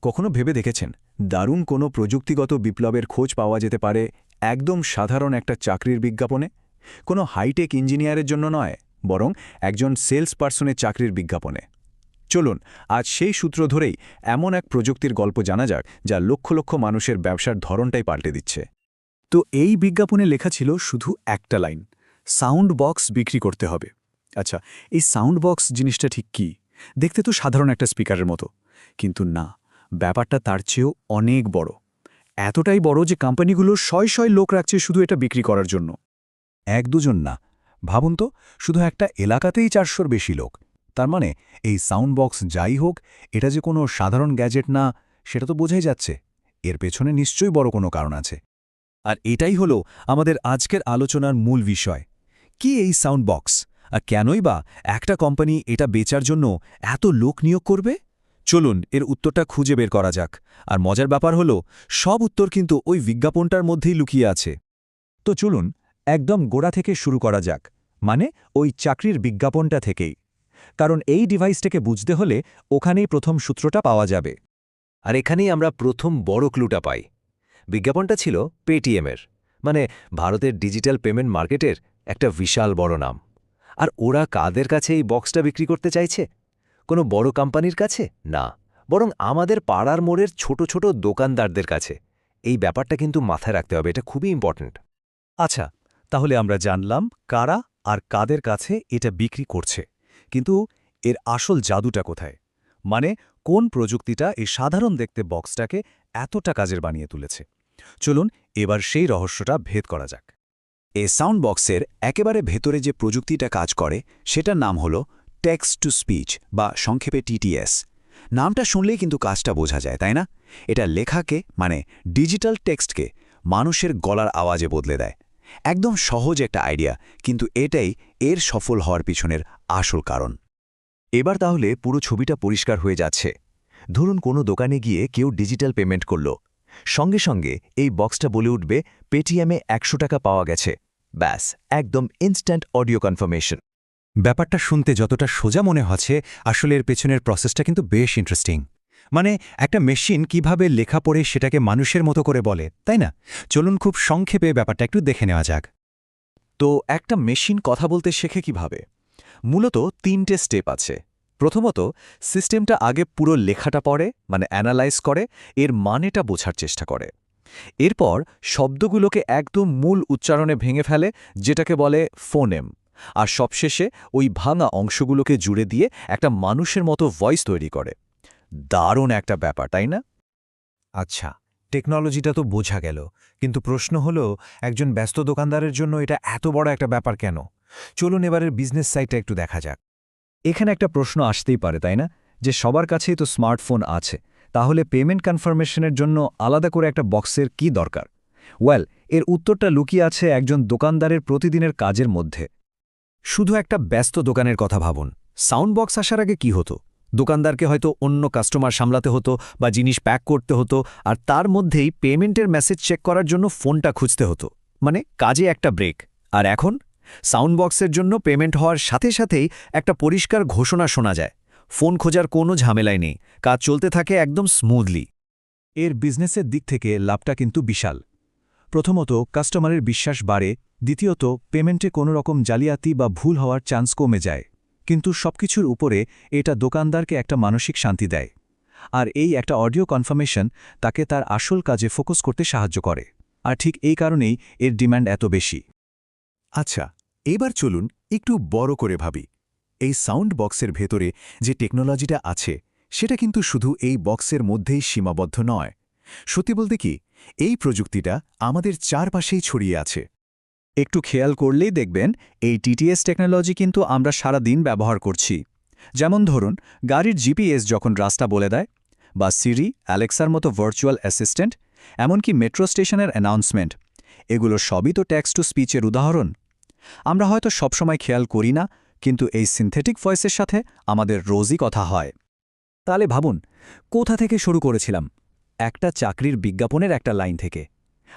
কখনো ভেবে দেখেছেন দারুণ কোনো প্রযুক্তিগত বিপ্লবের খোঁজ পাওয়া যেতে পারে একদম সাধারণ একটা চাকরির বিজ্ঞাপনে? কোনো হাইটেক ইঞ্জিনিয়ারের জন্য নয়, বরং একজন সেলস পার্সনের চাকরির বিজ্ঞাপনে। চলুন আজ সেই সূত্র ধরেই এমন এক প্রযুক্তির গল্প জানা যাক যা লক্ষ লক্ষ মানুষের ব্যবসার ধরনটাই পাল্টে দিচ্ছে। তো এই বিজ্ঞাপনে লেখা ছিল শুধু একটা লাইন, সাউন্ড বক্স বিক্রি করতে হবে। আচ্ছা, এই সাউন্ড বক্স জিনিসটা ঠিক কি? দেখতে তো সাধারণ একটা স্পিকারের মতো, কিন্তু না, ব্যাপারটা তার চেয়েও অনেক বড়। এতটাই বড় যে কোম্পানিগুলো শয় শয় লোক রাখছে শুধু এটা বিক্রি করার জন্য। এক দুজন না, ভাবুন তো, শুধু একটা এলাকাতেই 400-র বেশি লোক। তার মানে এই সাউন্ড বক্স যাই হোক, এটা যে কোনো সাধারণ গ্যাজেট না, সেটা তো বোঝাই যাচ্ছে। এর পেছনে নিশ্চয়ই বড় কোনো কারণ আছে। আর এটাই হলো আমাদের আজকের আলোচনার মূল বিষয়। কি এই সাউন্ড বক্স, আর কেনই বা একটা কোম্পানি এটা বেচার জন্য এত লোক নিয়োগ করবে? চলুন এর উত্তরটা খুঁজে বের করা যাক। আর মজার ব্যাপার হলো, সব উত্তর কিন্তু ওই বিজ্ঞাপনটার মধ্যেই লুকিয়ে আছে। তো চলুন একদম গোড়া থেকে শুরু করা যাক, মানে ওই চাকরির বিজ্ঞাপনটা থেকেই। কারণ এই ডিভাইসটাকে বুঝতে হলে ওখানেই প্রথম সূত্রটা পাওয়া যাবে। আর এখানেই আমরা প্রথম বড় ক্লুটা পাই। বিজ্ঞাপনটা ছিল পেটিএমের, মানে ভারতের ডিজিটাল পেমেন্ট মার্কেটের একটা বিশাল বড় নাম। আর ওরা কাদের কাছে এই বক্সটা বিক্রি করতে চাইছে? কোনো বড় কোম্পানির কাছে না, বরং আমাদের পাড়ার মোড়ের ছোট ছোট দোকানদারদের কাছে। এই ব্যাপারটা কিন্তু মাথায় রাখতে হবে, এটা খুবই ইম্পর্ট্যান্ট। আচ্ছা, তাহলে আমরা জানলাম কারা আর কাদের কাছে এটা বিক্রি করছে, কিন্তু এর আসল জাদুটা কোথায়? মানে কোন প্রযুক্তিটা এই সাধারণ দেখতে বক্সটাকে এতটা কাজের বানিয়ে তুলেছে? চলুন এবার সেই রহস্যটা ভেদ করা যাক। এই সাউন্ড বক্সের একেবারে ভেতরে যে প্রযুক্তিটা কাজ করে সেটার নাম হলো টেক্সট টু স্পিচ, বা সংক্ষেপে টিটিএস। নামটা শুনলেই কিন্তু কাজটা বোঝা যায়, তাই না? এটা লেখাকে, মানে ডিজিটাল টেক্সটকে, মানুষের গলার আওয়াজে বদলে দেয়। একদম সহজ একটা আইডিয়া, কিন্তু এটাই এর সফল হওয়ার পিছনের আসল কারণ। এবার তাহলে পুরো ছবিটা পরিষ্কার হয়ে যাচ্ছে। ধরুন কোনো দোকানে গিয়ে কেউ ডিজিটাল পেমেন্ট করল, সঙ্গে সঙ্গে এই বক্সটা বলে উঠবে, পেটিএমে 100 টাকা পাওয়া গেছে। ব্যাস, একদম ইনস্ট্যান্ট অডিও কনফার্মেশন। ব্যাপারটা শুনতে যতটা সোজা মনে হচ্ছে, আসলে এর পেছনের প্রসেসটা কিন্তু বেশ ইন্টারেস্টিং। মানে একটা মেশিন কিভাবে লেখা পড়ে সেটাকে মানুষের মতো করে বলে, তাই না? চলুন খুব সংক্ষেপে ব্যাপারটা একটু দেখে নেওয়া যাক। তো একটা মেশিন কথা বলতে শেখে কিভাবে? মূলত 3টে স্টেপ আছে। প্রথমত, সিস্টেমটা আগে পুরো লেখাটা পড়ে, মানে অ্যানালাইজ করে, এর মানেটা বোঝার চেষ্টা করে। এরপর শব্দগুলোকে একদম মূল উচ্চারণে ভেঙে ফেলে, যেটাকে বলে ফোনেম। আর সবশেষে ওই ভাঙা অংশগুলোকে জুড়ে দিয়ে একটা মানুষের মতো ভয়েস তৈরি করে। দারুণ একটা ব্যাপার, তাই না? আচ্ছা, টেকনোলজিটা তো বোঝা গেল, কিন্তু প্রশ্ন হলো, একজন ব্যস্ত দোকানদারের জন্য এটা এত বড় একটা ব্যাপার কেন? চলুন এবারের বিজনেস সাইডটা একটু দেখা যাক। এখানে একটা প্রশ্ন আসতেই পারে, তাই না? যে সবার কাছেই তো স্মার্টফোন আছে, তাহলে পেমেন্ট কনফার্মেশনের জন্য আলাদা করে একটা বক্সের কি দরকার? ওয়েল, এর উত্তরটা লুকিয়ে আছে একজন দোকানদারের প্রতিদিনের কাজের মধ্যে। শুধু একটা ব্যস্ত দোকানের কথা ভাবুন। সাউন্ড বক্স আসার আগে কি হতো? দোকানদারকে হয়তো অন্য কাস্টমার সামলাতে হতো, বা জিনিস প্যাক করতে হতো, আর তার মধ্যেই পেমেন্টের মেসেজ চেক করার জন্য ফোনটা খুঁজতে হতো। মানে কাজে একটা ব্রেক। আর এখন সাউন্ড বক্সের জন্য পেমেন্ট হওয়ার সাথে সাথেই একটা পরিষ্কার ঘোষণা শোনা যায়। ফোন খোঁজার কোনো ঝামেলাই নেই, কাজ চলতে থাকে একদম স্মুথলি। এর বিজনেসের দিক থেকে লাভটা কিন্তু বিশাল। প্রথমত, কাস্টমারের বিশ্বাস বাড়ে। দ্বিতীয়ত, পেমেন্টে কোনো রকম জালিয়াতি বা ভুল হওয়ার চান্স কমে যায়। কিন্তু সবকিছুর উপরে এটা দোকানদারকে একটা মানসিক শান্তি দেয়। আর এই একটা অডিও কনফার্মেশন তাকে তার আসল কাজে ফোকাস করতে সাহায্য করে। আর ঠিক এই কারণেই এর ডিমান্ড এত বেশি। আচ্ছা, এবার চলুন একটু বড় করে ভাবি। এই সাউন্ড বক্সের ভেতরে যে টেকনোলজিটা আছে, সেটা কিন্তু শুধু এই বক্সের মধ্যেই সীমাবদ্ধ নয়। সত্যি বলতে কি, এই প্রযুক্তিটা আমাদের চারপাশেই ছড়িয়ে আছে। একটু খেয়াল করলেই দেখবেন এই টিটিএস টেকনোলজি কিন্তু আমরা সারা দিন ব্যবহার করছি। যেমন ধরুন, গাড়ির জিপিএস যখন রাস্তা বলে দেয়, বা সিরি, অ্যালেক্সার মতো ভার্চুয়াল অ্যাসিস্ট্যান্ট, এমনকি মেট্রো স্টেশনের অ্যানাউন্সমেন্ট। এগুলো সবই তো টেক্সট টু স্পিচের উদাহরণ। আমরা হয়তো সবসময় খেয়াল করি না, কিন্তু এই সিনথেটিক ভয়েসের সাথে আমাদের রোজই কথা হয়। তাহলে ভাবুন, কোথা থেকে শুরু করেছিলাম? একটা চাকরির বিজ্ঞাপনের একটা লাইন থেকে।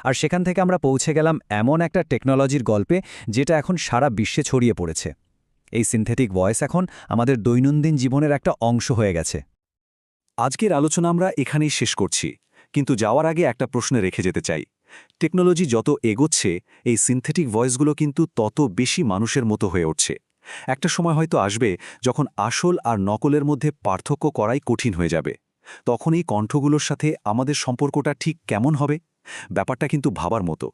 আর সেখান থেকে আমরা পৌঁছে গেলাম এমন একটা টেকনোলজির গল্পে, যেটা এখন সারা বিশ্বে ছড়িয়ে পড়েছে। এই সিনথেটিক ভয়েস এখন আমাদের দৈনন্দিন জীবনের একটা অংশ হয়ে গেছে। আজকের আলোচনা আমরা এখানেই শেষ করছি, কিন্তু যাওয়ার আগে একটা প্রশ্ন রেখে যেতে চাই। টেকনোলজি যত এগোচ্ছে, এই সিনথেটিক ভয়েসগুলো কিন্তু তত বেশি মানুষের মতো হয়ে উঠছে। একটা সময় হয়তো আসবে যখন আসল আর নকলের মধ্যে পার্থক্য করাই কঠিন হয়ে যাবে। তখন এই কণ্ঠগুলোর সাথে আমাদের সম্পর্কটা ঠিক কেমন হবে? ব্যাপারটা কিন্তু ভাবার মতো।